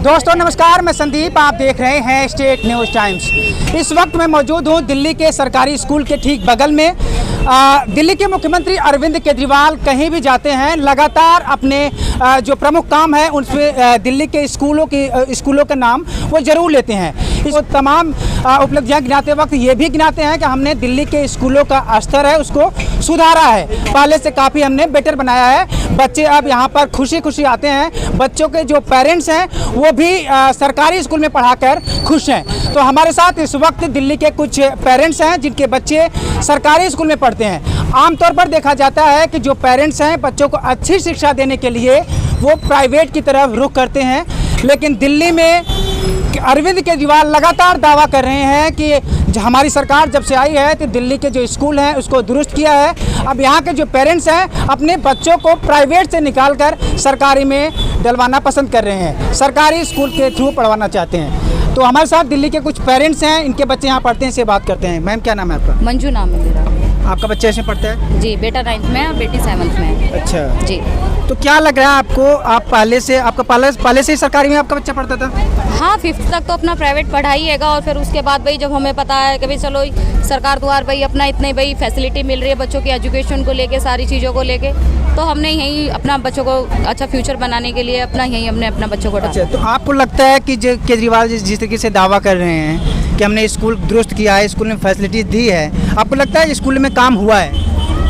दोस्तों नमस्कार, मैं संदीप, आप देख रहे हैं स्टेट न्यूज़ टाइम्स। इस वक्त मैं मौजूद हूं दिल्ली के सरकारी स्कूल के ठीक बगल में। दिल्ली के मुख्यमंत्री अरविंद केजरीवाल कहीं भी जाते हैं लगातार अपने जो प्रमुख काम है उनसे दिल्ली के स्कूलों का नाम वो ज़रूर लेते हैं। इस तमाम उपलब्धियां गिनाते वक्त ये भी गिनाते हैं कि हमने दिल्ली के स्कूलों का स्तर है उसको सुधारा है, पहले से काफ़ी हमने बेटर बनाया है। बच्चे अब यहाँ पर खुशी खुशी आते हैं। बच्चों के जो पेरेंट्स हैं वो भी सरकारी स्कूल में पढ़ाकर खुश हैं। तो हमारे साथ इस वक्त दिल्ली के कुछ पेरेंट्स हैं जिनके बच्चे सरकारी स्कूल में पढ़ते हैं। आमतौर पर देखा जाता है कि जो पेरेंट्स हैं बच्चों को अच्छी शिक्षा देने के लिए वो प्राइवेट की तरफ रुख करते हैं, लेकिन दिल्ली में अरविंद केजरीवाल लगातार दावा कर रहे हैं कि हमारी सरकार जब से आई है तो दिल्ली के जो स्कूल हैं उसको दुरुस्त किया है। अब यहाँ के जो पेरेंट्स हैं अपने बच्चों को प्राइवेट से निकालकर सरकारी में डलवाना पसंद कर रहे हैं, सरकारी स्कूल के थ्रू पढ़वाना चाहते हैं। तो हमारे साथ दिल्ली के कुछ पेरेंट्स हैं, इनके बच्चे यहाँ पढ़ते हैं, से बात करते हैं। मैम क्या नाम है आपका? मंजू नाम है मेरा। आपका बच्चा इसमें पढ़ता है? जी, बेटा 9th में है और बेटी 7th में है। अच्छा जी। तो क्या लग रहा है आपको, आप पहले से ही सरकारी में आपका बच्चा पढ़ता था? हाँ, 5th तक तो अपना प्राइवेट पढ़ाइएगा और फिर उसके बाद भाई जब हमें पता है कि भाई चलो सरकार द्वारा भाई अपना इतने भाई फैसिलिटी मिल रही है बच्चों की एजुकेशन को लेके, सारी चीज़ों को लेके, तो हमने यहीं अपना बच्चों को अच्छा फ्यूचर बनाने के लिए यहीं हमने अपना बच्चों को डाला। अच्छा, तो आपको लगता है कि जो केजरीवाल जिस तरीके से दावा कर रहे हैं कि हमने स्कूल दुरुस्त किया है, स्कूल में फैसिलिटीज दी है, आपको लगता है स्कूल में काम हुआ है?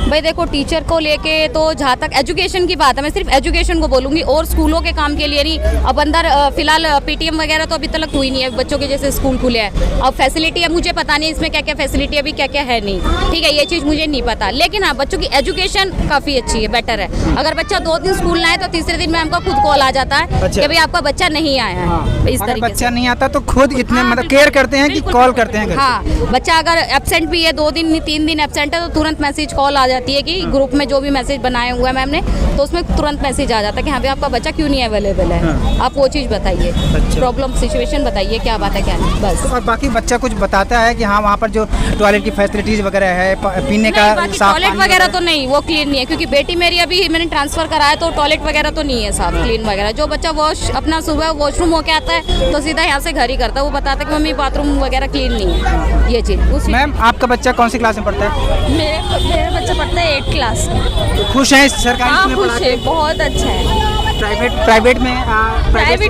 भाई देखो, टीचर को लेके तो जहाँ तक एजुकेशन की बात है, मैं सिर्फ एजुकेशन को बोलूँगी और स्कूलों के काम के लिए नहीं। अब अंदर फिलहाल पीटीएम वगैरह तो अभी तक हुई नहीं है, बच्चों के जैसे स्कूल खुले हैं। अब फैसिलिटी है, मुझे पता नहीं इसमें क्या क्या फैसिलिटी अभी क्या क्या है नहीं, ठीक है, ये चीज़ मुझे नहीं पता। लेकिन हाँ, बच्चों की एजुकेशन काफ़ी अच्छी है, बेटर है। अगर बच्चा 2 दिन स्कूल ना आए तो तीसरे दिन मैम का खुद कॉल आ जाता है कि भाई आपका बच्चा नहीं आया है। इस तरीके बच्चा नहीं आता तो खुद इतने मतलब केयर करते हैं कि कॉल करते हैं। हाँ, बच्चा अगर एब्सेंट भी है, 2 दिन 3 दिन एब्सेंट है तो तुरंत मैसेज कॉल आ जाती है कि ग्रुप में जो भी मैसेज बनाए हुआ है मैम ने, तो उसमें तुरंत मैसेज आ जाता है कि हाँ भाई आपका बच्चा क्यों नहीं अवेलेबल है। हाँ। आप वो चीज़ बताइए, प्रॉब्लम सिचुएशन बताइए, क्या बात है क्या नहीं, बस। और बाकी बच्चा कुछ बताता है कि हाँ वहाँ पर जो टॉयलेट की फैसिलिटीज वगैरह है, पीने का टॉयलेट वगैरह तो नहीं, वो क्लीन नहीं है, क्योंकि बेटी मेरी अभी मैंने ट्रांसफर कराया तो टॉयलेट वगैरह तो नहीं है साफ क्लीन वगैरह। जो बच्चा अपना सुबह वॉशरूम होके आता है तो सीधा यहाँ से घर ही करता है, वो बताता है कि मम्मी बाथरूम वगैरह क्लीन नहीं है, ये चीज़। मैम आपका बच्चा कौन सी क्लास में पढ़ता है? मेरा बच्चा पढ़ता है 8th क्लास में। खुश है सरकारी स्कूल में पढ़ा के? बहुत अच्छा है। प्राइवेट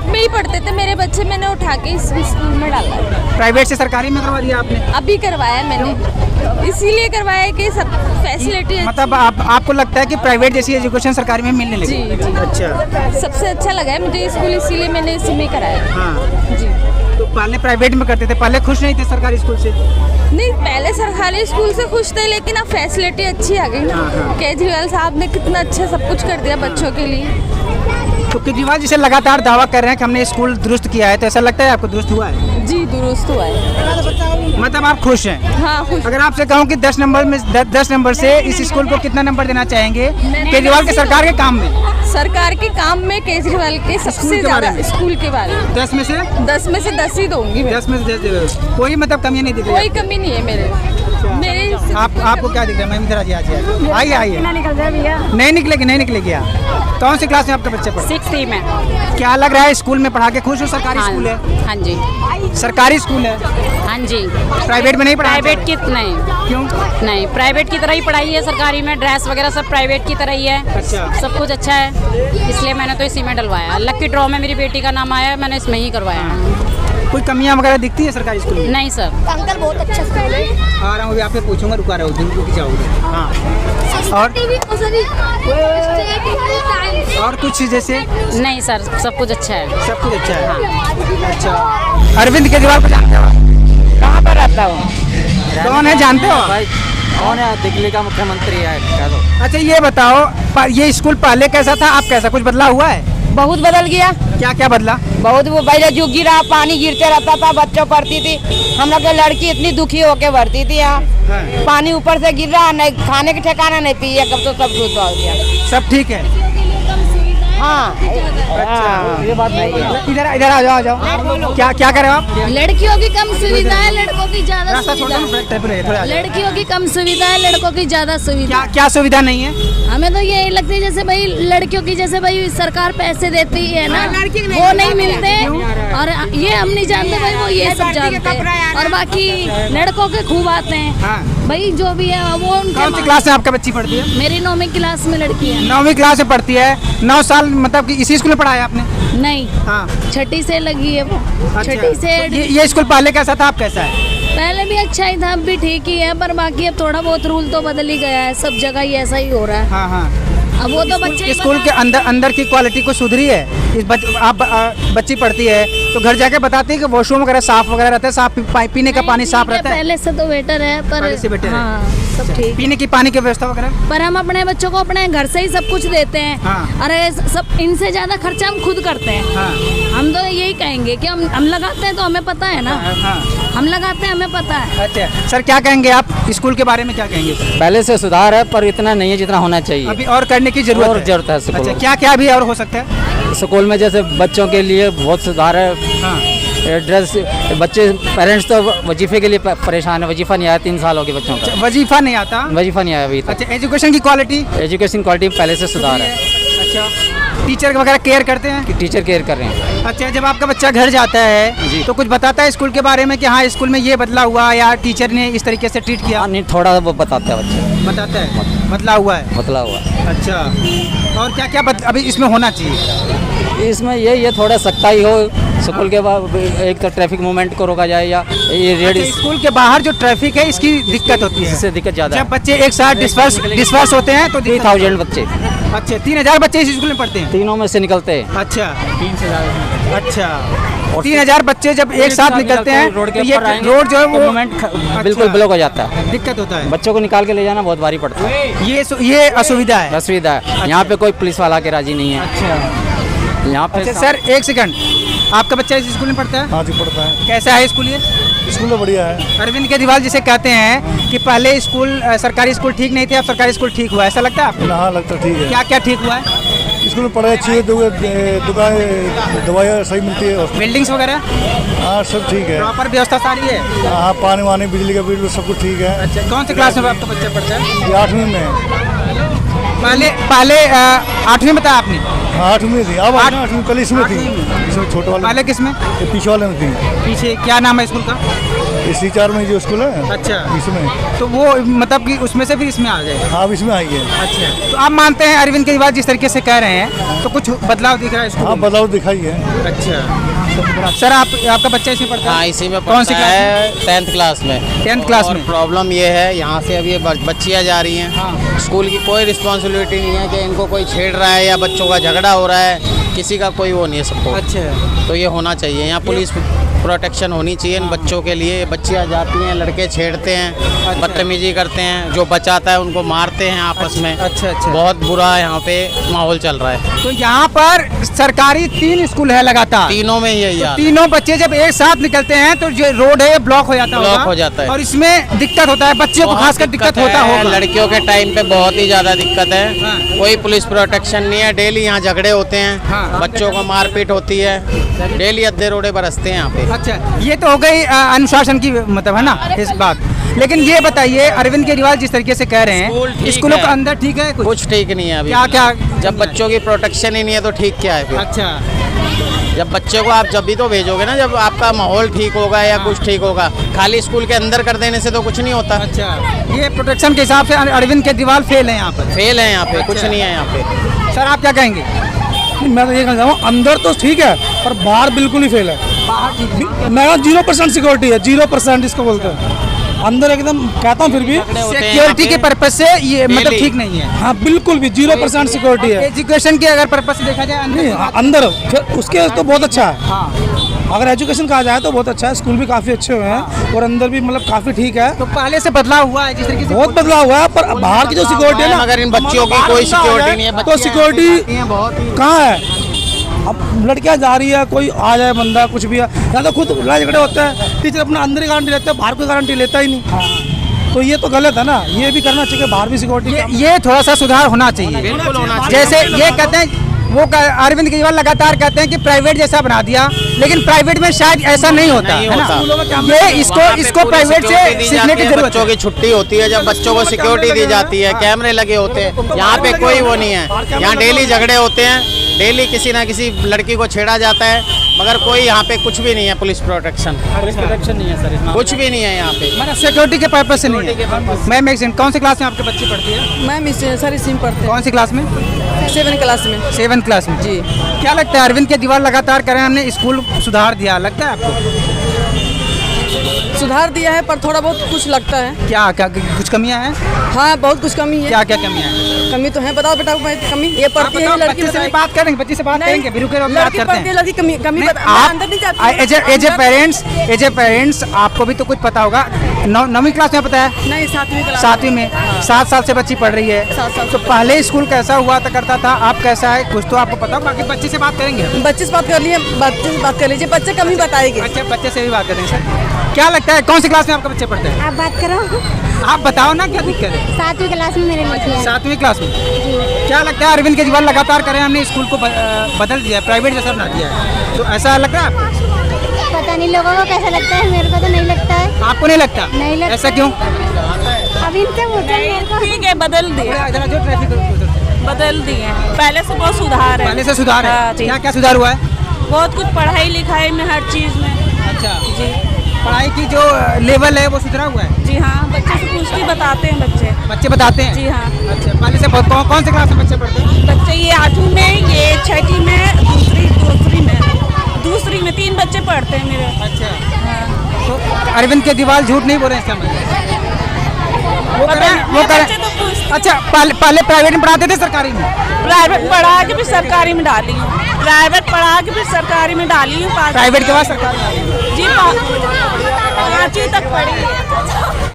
में ही पढ़ते थे मेरे बच्चे, मैंने उठा के इस स्कूल में डाला। प्राइवेट से सरकारी में करवा दिया आपने? अभी करवाया मैंने, इसीलिए करवाया कि सब फैसिलिटी मतलब आपको लगता है कि प्राइवेट जैसी एजुकेशन सरकारी में मिलने लगी? जी। अच्छा, सबसे अच्छा लगा है मुझे स्कूल, इसीलिए मैंने इसी में कराया। हाँ जी। तो पहले प्राइवेट में करते थे, पहले खुश नहीं थे सरकारी स्कूल से? नहीं, पहले सरकारी स्कूल से खुश थे, लेकिन अब फैसिलिटी अच्छी आ गई ना। केजरीवाल साहब ने कितना अच्छा सब कुछ कर दिया बच्चों के लिए। तो केजरीवाल जिसे लगातार दावा कर रहे हैं कि हमने स्कूल दुरुस्त किया है, तो ऐसा लगता है आपको दुरुस्त हुआ है? जी, दुरुस्त हुआ है। मतलब आप खुश हैं? हाँ, खुश। अगर आपसे कहूँ कि 10 नंबर से इस स्कूल को कितना नंबर देना चाहेंगे केजरीवाल के सरकार के काम में? सरकार के काम में केजरीवाल के सबसे ज्यादा स्कूल के बारे में 10 में से 10 ही दूंगी। 10 में से 10 कोई मतलब कमी नहीं दिख रही? कोई कमी नहीं है मेरे। आपको क्या दिख रहा है? मैं इधर आइए। नहीं निकलेगी। कौन सी क्लास में आपका बच्चा पढ़ता है? 6th में। क्या लग रहा है स्कूल में पढ़ा के खुश हो? सरकारी स्कूल है? हाँ जी। सरकारी स्कूल है? हाँ जी। प्राइवेट में नहीं पढ़ा? प्राइवेट की नहीं। क्यों नहीं, प्राइवेट की तरह ही पढ़ाई है सरकारी में, ड्रेस वगैरह सब प्राइवेट की तरह ही है। अच्छा। सब कुछ अच्छा है, इसलिए मैंने तो इसी में डलवाया। लकी ड्रॉ में मेरी बेटी का नाम आया, मैंने इसमें ही करवाया। कोई कमियां वगैरह दिखती है सरकारी स्कूल में? नहीं सर। अंकल बहुत अच्छा स्कूल है। आ रहा हूँ, अभी आपसे पूछूंगा, रुका रहा हूँ, रुक जाओगे। हाँ, और कुछ जैसे? नहीं सर, सब कुछ अच्छा है। सब कुछ अच्छा है। हाँ। अच्छा, अरविंद केजरीवाल को जानते हो? कहाँ पर रहता हो? कौन है, जानते हो? कौन है? दिल्ली का मुख्यमंत्री है। अच्छा, ये बताओ, ये स्कूल पहले कैसा था, अब कैसा, कुछ बदला हुआ है? बहुत बदल गया। क्या बदला? बहुत, वो पहले जो गिरा पानी गिरते रहता था, बच्चों पढ़ती थी, हम लोग की लड़की इतनी दुखी होके भरती थी यहाँ। हाँ। पानी ऊपर से गिर रहा, नहीं खाने के ठिकाना नहीं पिए, कब तो सब कुछ हो गया। सब ठीक है? हाँ। अच्छा, ये बात नहीं है। इधर आ जाओ। क्या कर रहे हो आप? लड़कियों की कम सुविधा है, लड़कों की ज्यादा सुविधा है। है। लड़कियों की कम सुविधा है, लड़कों की ज्यादा सुविधा। क्या सुविधा नहीं है? हमें तो यही लगती है जैसे भाई लड़कियों की, जैसे भाई सरकार पैसे देती है ना, वो नहीं मिलते। और ये हम नहीं जानते भाई, वो ये सब जानते हैं। और बाकी लड़कों के खूब आते हैं हाँ। भाई, जो भी है वो उनके कौन सी क्लास में आपका बच्ची पढ़ती है? मेरी 9वीं क्लास में लड़की है। 9वीं क्लास में पढ़ती है। 9 साल मतलब कि इसी स्कूल में पढ़ाया आपने? नहीं, हाँ। 6ठी से लगी है वो। अच्छा। 6ठी से तो ये स्कूल पहले कैसा था, अब कैसा है? पहले भी अच्छा ही था, अब भी ठीक ही है, पर बाकी अब थोड़ा बहुत रूल तो बदल ही गया है, सब जगह ही ऐसा ही हो रहा है। हाँ हाँ। अब वो तो बच्चे ही स्कूल के अंदर की क्वालिटी को सुधरी है? आप बच्ची पढ़ती है तो घर जाके बताती है कि वॉशरूम वगैरह साफ वगैरह रहता है, साफ पीने का पानी साफ रहता है? पहले से तो बेटर है, पर पहले से बेटर है। हाँ, सब ठीक। पीने की पानी की व्यवस्था वगैरह? पर हम अपने बच्चों को अपने घर से ही सब कुछ देते हैं। हाँ। अरे सब इनसे ज्यादा खर्चा हम खुद करते हैं। हाँ। हम तो यही कहेंगे कि हम लगाते हैं तो हमें पता है ना। हाँ। हम लगाते हैं, हमें पता है। अच्छा सर, क्या कहेंगे आप स्कूल के बारे में, क्या कहेंगे? पहले से सुधार है पर इतना नहीं है जितना होना चाहिए। अभी और करने की जरूरत और है? जरूरत है स्कूल अच्छा, में। क्या क्या भी और हो सकता है? स्कूल में जैसे बच्चों के लिए बहुत सुधार है। हाँ। ड्रेस, बच्चे पेरेंट्स तो वजीफे के लिए परेशान है। वजीफा नहीं आया 3 साल हो गए बच्चों का। वजीफा नहीं आता? वजीफा नहीं आया अभी तक। अच्छा, एजुकेशन की क्वालिटी? एजुकेशन क्वालिटी पहले से सुधार है। अच्छा, टीचर वगैरह केयर करते हैं? कि टीचर केयर कर रहे हैं। अच्छा, जब आपका बच्चा घर जाता है जी। तो कुछ बताता है स्कूल के बारे में कि हाँ स्कूल में ये बदला हुआ या टीचर ने इस तरीके से ट्रीट किया? हाँ नहीं, थोड़ा वो बताते हैं बच्चे। बताता है बदला हुआ है? बदला हुआ है। अच्छा, और क्या क्या अभी इसमें होना चाहिए? इसमें ये थोड़ा सख्ताई हो स्कूल के बाद। एक तो ट्रैफिक मूवमेंट को रोका जाए, या ये रेड अच्छा, स्कूल के बाहर जो ट्रैफिक है इसकी दिक्कत होती है? इससे दिक्कत ज़्यादा जब बच्चे एक साथ डिस्पर्स होते हैं तो 3000 बच्चे। अच्छा, 3000 बच्चे इस स्कूल में पढ़ते हैं? तीनों में से निकलते हैं। अच्छा, 3 से ज़्यादा। अच्छा, 3000 बच्चे जब एक साथ निकलते हैं रोड के तो ये ऊपर आएंगे, रोड जो है वो मूवमेंट बिल्कुल ब्लॉक हो जाता है। दिक्कत होता है। बच्चों को निकाल के ले जाना बहुत भारी पड़ता है। ये असुविधा है। असुविधा है। यहाँ पे कोई पुलिस वाला के राजी नहीं है। अच्छा। यहाँ पे अच्छा सर, एक सेकंड, आपका बच्चा इस स्कूल में पढ़ता है? हाँ जी, पढ़ता है। कैसा है स्कूल ये? स्कूल तो बढ़िया है। अरविंद केजरीवाल जिसे कहते हैं कि पहले स्कूल सरकारी स्कूल ठीक नहीं थे, अब सरकारी स्कूल ठीक हुआ है, ऐसा लगता है आपको? हाँ, लगता ठीक है। क्या क्या ठीक हुआ है? स्कूल में पढ़ाई अच्छी है, दुकानें दवाइयाँ सही मिलती है, बिल्डिंग्स वगैरह हाँ सब ठीक है। प्रॉपर व्यवस्था सारी है? हाँ, पानी वानी बिजली का बिल सब कुछ ठीक है। अच्छा, कौन सी क्लास में आपका बच्चा पढ़ता है? ये 8वीं में है। पहले 8वीं में बताया आपने? हाँ, 8वीं में थी। अब 8वीं पहले इसमें थी, इसमें छोटे वाले पहले किस में? ये पीछे वाले में थी। पीछे क्या नाम है स्कूल का? ये C4 में जो स्कूल है, अच्छा, इसमें। तो वो मतलब कि उसमें से फिर इसमें आ गए? हाँ, अब इसमें आई है। अच्छा, तो आप मानते हैं अरविंद केजरीवाल जिस तरीके से कह रहे हैं तो कुछ बदलाव दिख रहा है स्कूल हाँ, में? बदलाव दिखाई है। अच्छा सर, आपका बच्चा इसमें पढ़ता है? हाँ, इसी में कौन सी पढ़ता क्लास है, 10th क्लास में। 10th क्लास और में? प्रॉब्लम ये है, यहाँ से अभी बच्चियाँ जा रही हैं। हाँ। स्कूल की कोई रिस्पॉन्सिबिलिटी नहीं है कि इनको कोई छेड़ रहा है या बच्चों का झगड़ा हो रहा है, किसी का कोई वो नहीं है सपोर्ट। अच्छा, तो ये होना चाहिए, यहाँ पुलिस प्रोटेक्शन होनी चाहिए इन बच्चों के लिए। बच्चियाँ जाती हैं, लड़के छेड़ते हैं, बदतमीजी करते हैं, जो बचाता है उनको मारते हैं आपस में। अच्छा। बहुत बुरा यहाँ पे माहौल चल रहा है। तो यहाँ पर सरकारी 3 स्कूल है लगातार, तीनों में यही हाल है। तीनों बच्चे जब एक साथ निकलते हैं तो जो रोड है ब्लॉक हो जाता ब्लॉक होगा। हो जाता है। और इसमें दिक्कत होता है, बच्चों को बहुत खासकर दिक्कत होता है, होगा। लड़कियों के टाइम पे बहुत ही ज़्यादा दिक्कत है। हाँ। कोई पुलिस प्रोटेक्शन नहीं है, डेली यहाँ झगड़े होते हैं। हाँ। बच्चों को मारपीट होती है, डेली अद्धे रोडे बरसते हैं यहाँ पे। अच्छा, ये तो हो गई अनुशासन की मतलब है ना इस बात। लेकिन ये बताइए, अरविंद केजरीवाल जिस तरीके से कह रहे स्कूल हैं ठीक स्कूलों है। के अंदर ठीक है कुछ ठीक नहीं है अभी। क्या जब बच्चों की प्रोटेक्शन ही नहीं है तो ठीक क्या है फिर? अच्छा, जब बच्चे को आप जब भी तो भेजोगे ना, जब आपका माहौल ठीक होगा या कुछ ठीक होगा। खाली स्कूल के अंदर कर देने से तो कुछ नहीं होता। अच्छा, ये प्रोटेक्शन के हिसाब से अरविंद केजरीवाल फेल है यहाँ पर? फेल है यहाँ पे, कुछ नहीं है यहाँ पे। सर, आप क्या कहेंगे? मैं तो ये कहना चाहूँगा, अंदर तो ठीक है पर बाहर बिल्कुल ही फेल है। मैं 0% सिक्योरिटी है, 0% इसको बोलते हैं। अंदर एकदम कहता हूँ फिर भी सिक्योरिटी के पर्पज से ये मतलब ठीक नहीं है? हाँ, बिल्कुल भी 0% सिक्योरिटी है। एजुकेशन के अगर पर्पज से देखा जाए नहीं, अंदर फिर उसके तो बहुत अच्छा है। हाँ। अगर एजुकेशन कहा जाए तो बहुत अच्छा है, स्कूल भी काफ़ी अच्छे हुए हैं और अंदर भी मतलब काफ़ी ठीक है। तो पहले से बदलाव हुआ है जिस तरीके से? बहुत बदलाव हुआ है, पर बाहर की जो सिक्योरिटी है ना, मगर इन बच्चियों की कोई सिक्योरिटी नहीं है। तो सिक्योरिटी कहाँ है? अब लड़कियां जा रही है, कोई आ जाए बंदा कुछ भी है, या तो खुद लड़ाई झगड़े होते हैं, टीचर अपना अंदर ही गारंटी लेते हैं, बाहर कोई गारंटी लेता ही नहीं। तो ये तो गलत है ना, ये भी करना चाहिए, बाहर भी सिक्योरिटी। ये थोड़ा सा सुधार होना चाहिए। बिल्कुल होना चाहिए। जैसे ये कहते हैं वो अरविंद केजरीवाल लगातार कहते हैं कि प्राइवेट जैसा बना दिया, लेकिन प्राइवेट में शायद ऐसा नहीं होता नहीं है ना? होता। ये इसको प्राइवेट से सीखने की जरूरत बच्चों है। की छुट्टी होती है, जब बच्चों को सिक्योरिटी दी जाती है, कैमरे लगे होते हैं। यहाँ पे कोई वो नहीं है, यहाँ डेली झगड़े होते हैं, डेली किसी ना किसी लड़की को छेड़ा जाता है, मगर कोई यहाँ पे कुछ भी नहीं है। पुलिस प्रोटेक्शन नहीं है सर इसमें। कुछ भी नहीं है यहाँ पे। मतलब सिक्योरिटी के पर्पज से नहीं है। मैम एक सेकंड, कौन सी क्लास में आपके बच्ची पढ़ती है? मैम इस सर इसी में पढ़ते कौन सी क्लास में? हैं 7 क्लास में। 7th क्लास में। जी। क्या लगता है अरविंद केजरीवाल लगातार कह रहे हैं हमने स्कूल सुधार दिया, लगता है आपको? सुधार दिया है पर थोड़ा बहुत कुछ लगता है। क्या क्या कुछ कमियां हैं? हाँ बहुत कुछ कमी है। क्या क्या कमियां हैं? कमी तो है, बताओ बेटा कमी ये पढ़ती है लड़की बच्चे से बात करेंगे, बच्ची से बात करेंगे, भी रुके रहो, बात लड़की करते पढ़ती है, हैं। लड़की कमी कमी नहीं, बता- आप अंदर नहीं जाती एज ए पेरेंट्स आपको भी तो कुछ पता होगा। 9वीं क्लास में पता है? नहीं 7वीं क्लास 7वीं में 7 साल से बच्ची पढ़ रही है। 7 साल तो पहले स्कूल कैसा हुआ करता था, आप कैसा है, कुछ तो आपको पता हो। बाकी बच्चे से बात करेंगे, बच्चे से बात कर लिए, बच्चे से बात कर लीजिए, बच्चे कमी बताएंगे। बच्चे से भी बात करेंगे। सर क्या लगता है कौन सी क्लास में आपके बच्चे पढ़ते हैं? आप बात करो। आप बताओ ना क्या दिक्कत है? 7वीं क्लास में मेरे लड़की है। 7वीं क्लास में। क्या लगता है अरविंद केजरीवाल लगातार कह रहे हैं हमने स्कूल को बदल दिया है, प्राइवेट जैसा बना दिया है, तो ऐसा लग रहा है आपको? पता नहीं लोगों को कैसा लगता है, मेरे को तो नहीं लगता है। आपको नहीं लगता? नहीं लगता। ऐसा क्यों? अब इनसे पूछो मेरे को। ठीक है, बदल दिए पहले से बहुत सुधार है। पहले से सुधार हाँ, है। जी। क्या क्या सुधार हुआ है? बहुत कुछ पढ़ाई लिखाई में, हर चीज में। अच्छा जी पढ़ाई की जो लेवल है वो सुधरा हुआ है? जी हाँ, बच्चे से पूछती बताते हैं बच्चे बताते हैं? जी हाँ। अच्छा पहले से कौन से क्लास में बच्चे पढ़ते हैं? बच्चे ये 8वीं में, ये 6ठी में, दूसरी में 3 बच्चे पढ़ते हैं मेरे। अच्छा तो अरविंद केजरीवाल झूठ नहीं बोल रहे हैं इसका मतलब? वो कर बच्चे तो पूछते। अच्छा पहले प्राइवेट में पढ़ाते थे, सरकारी में? प्राइवेट पढ़ा के भी सरकारी में डाली हूँ, प्राइवेट पढ़ा के भी सरकारी में डाली हूँ। प्राइवेट के बाद सरकारी? जी 5वीं तक पढ़ी है।